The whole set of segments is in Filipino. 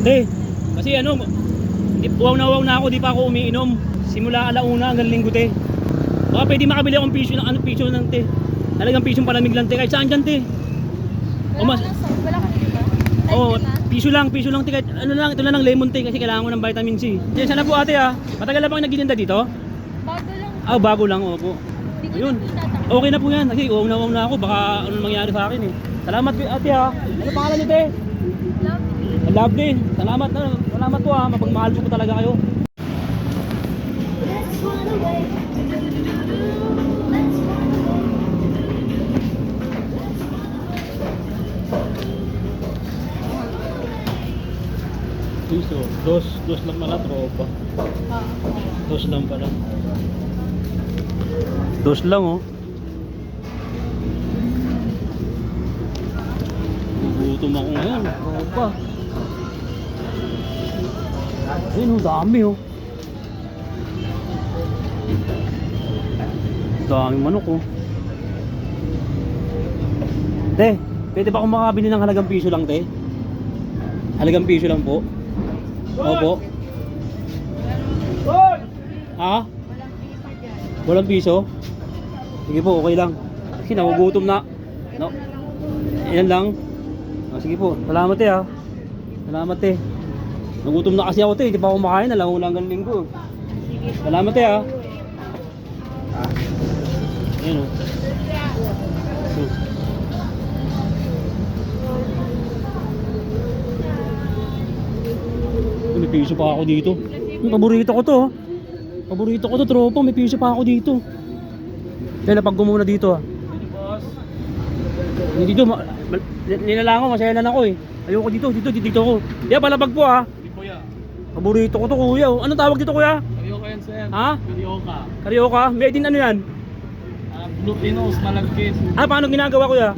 Te, kasi ano, uwaw na ako, di pa ako umiinom. Simula alauna hanggang linggo, te. Baka pwede makabili akong piso ng piso ng te. Talagang pisong palamig lang, te. Kahit saan dyan, te. Wala ka na diba? Oh, piso lang te. Kahit ano lang, ito na lang lemon tea kasi kailangan ko ng vitamin C. Diyan sana po ate ha. Matagal na bang nagtitinda dito? Bago lang. Ah, bago lang, opo. Hindi ko Ayun. na tinatakot. Okay na po yan. Kasi uwaw na ako. Baka ano mangyari sa akin eh. Salamat ate ha. Ano pangalan niyo, te? Lovely. Lovely. Salamat po ha. Mapagmahal ko po talaga kayo. Piso. Dos lang pala. Tropa. Dos lang pala. Dos lang oh. Gutom ako ngayon. Tropa. Ayun oh, dami oh. Daming manok oh. Te, pwede ba akong makabili ng halagang piso lang, te? Halagang piso lang po. Opo. Ha? Walang piso? Sige po, okay lang. Kasi nagugutom na. No. Yan lang. Sige po, salamat te ha. Salamat te. Nagutom na kasi ako te, hindi pa ako makain, alam mo lang hanggang linggo. Salamat te ha. Ayun o. May piso pa ako dito. Paborito ko to. Paborito ko to, tropa. May piso pa ako dito. Kaya napag muna dito ha. Dito, nilalang ko, masayalan ako eh. Ayoko dito ako. Kaya palabag po ha. Paborito ko to kuya. Anong tawag dito kuya? Karyoka yan sir. Ha? Karyoka. Karyoka? Made in ano yan? Filipinos, malagkit. Ah, paano ginagawa kuya?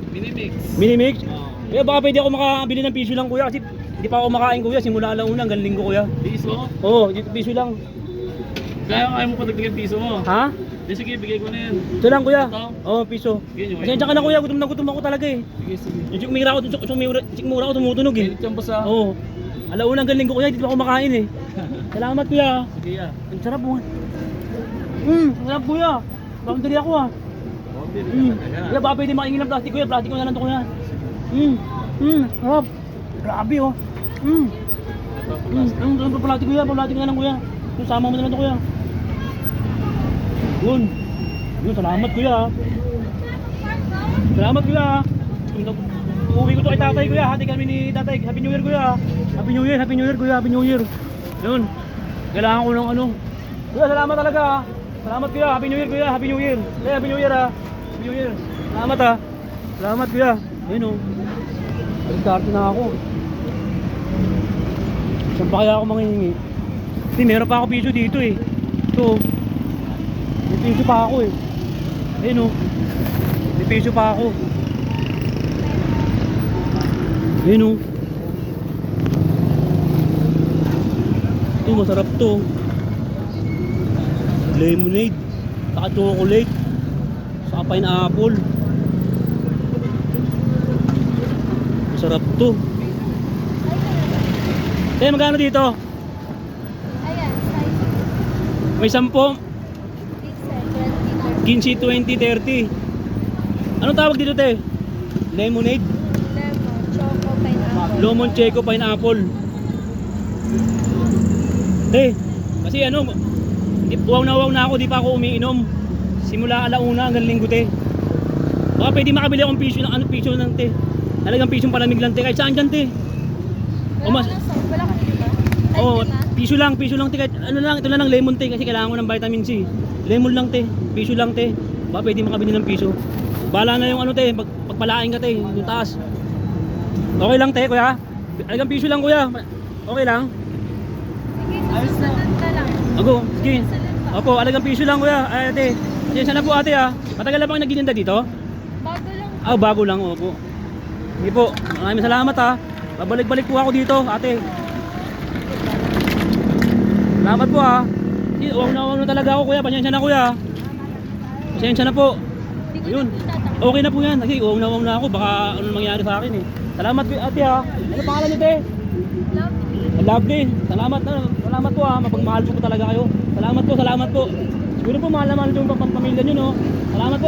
Minimix. Minimix? Oo. Kaya baka pwede ako makabili ng piso lang kuya kasi hindi pa ako makain kuya simula alauna hanggang linggo kuya. Piso? Oo, piso lang. Kaya mo pa nagbigay piso mo. Ha? Di sige, bigay ko na yan. Ito lang kuya. Ito? Oo, piso. Bigyan nyo. Pasensya ka na kuya, gutom na gutom ako talaga eh. Sige, sige. Yung sikmura ako tumutunog eh. Pilit yan pa sa... Oo. Alauna hanggang linggo kuya, hindi pa ako makain eh. Salamat kuya. Sige ya. Ang sarap mo. Ang sarap kuya. Boundary ako ah. Kuya, baka pwede makaingin ng plastic kuya. Plastic ko na lang ito kuya. Sarap. Grabe oh. Ang plastic kuya, plastic na lang kuya. Yung sama mo na lang ito kuya. Yun. Salamat kuya. Salamat kuya. Uuwi ko to kay tatay kuya. Hati kami ni tatay. Happy New Year kuya. Happy New Year kuya. Happy New Year. Yun. Kailangan ko ng ano. Kuya, salamat talaga ha. Salamat kuya. Happy New Year kuya. Happy New Year. Happy New Year ha. Happy New Year. Salamat ha. Salamat kuya. Ayun o. Pagkarte na ako. Saan pa kaya ako manghihingi? Kasi meron pa ako piso dito eh. Ito. May piso pa ako eh. Ayun o. May piso pa ako. Ayun o. Ito masarap to. Lemonade. Saka chocolate. Saka pineapple. Masarap to. Eh, magkano dito? Ayan, size. May 10, Big 15, 20, 30. Anong tawag dito te? Lemonade? Lemon, choco, pineapple. Lemon, checo, pineapple. Te, kasi ano, uwaw na ako, di pa ako umiinom. Simula alauna hanggang linggo te. Baka pwede makabili akong piso ng piso ng te. Talagang pisong palamig lang te. Kahit saan dyan te. Wala ka na diba? Oh, piso lang te. Kahit ano lang, ito na lang lemon te kasi kailangan ko ng vitamin C. Lemon lang te, piso lang te. Baka pwede makabili ng piso. Bahala na yung ano te, pagpalain ka te, yung taas. Okay lang te, kuya. Talagang piso lang kuya. Okay lang. Ayos na lang. Ako, sige. Opo, alagang piso lang kuya. Ay ate, pasensya na po ate ha. Matagal na bang nagtitinda dito? Bago lang. Ah, bago lang, opo. Sige po, maraming salamat ha. Babalik-balik po ako dito, ate. Salamat po ha. Uwag na talaga ako kuya, pasensya na kuya. Pasensya na po. Ayun. Okay na po yan. Kasi uwag na ako, baka ano mangyari sa akin eh. Salamat ate ha. Ano pangalan niyo te? Lovely. Lovely. Salamat po mapagmahal ko po talaga kayo. Salamat po. Siguro po mahal na mahal yung pamilya nyo, no? Salamat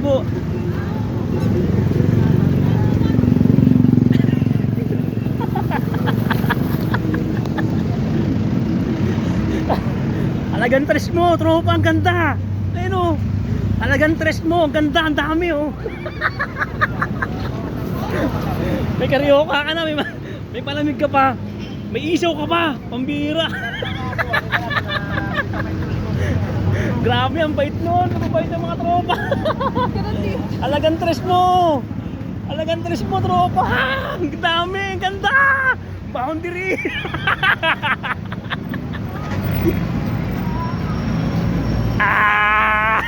po. Talagang tres mo, tropa, ang ganda. Ayun o. Talagang tres mo, ang ganda, ang dami oh. May karaoke ka na, may palamig ka pa. May isaw ka pa, pambira. Grabe, ang bait nun. Ang bait ng mga tropa. Alagang tres mo. Tropa. Ang dami, ang ganda. Boundary. Ah!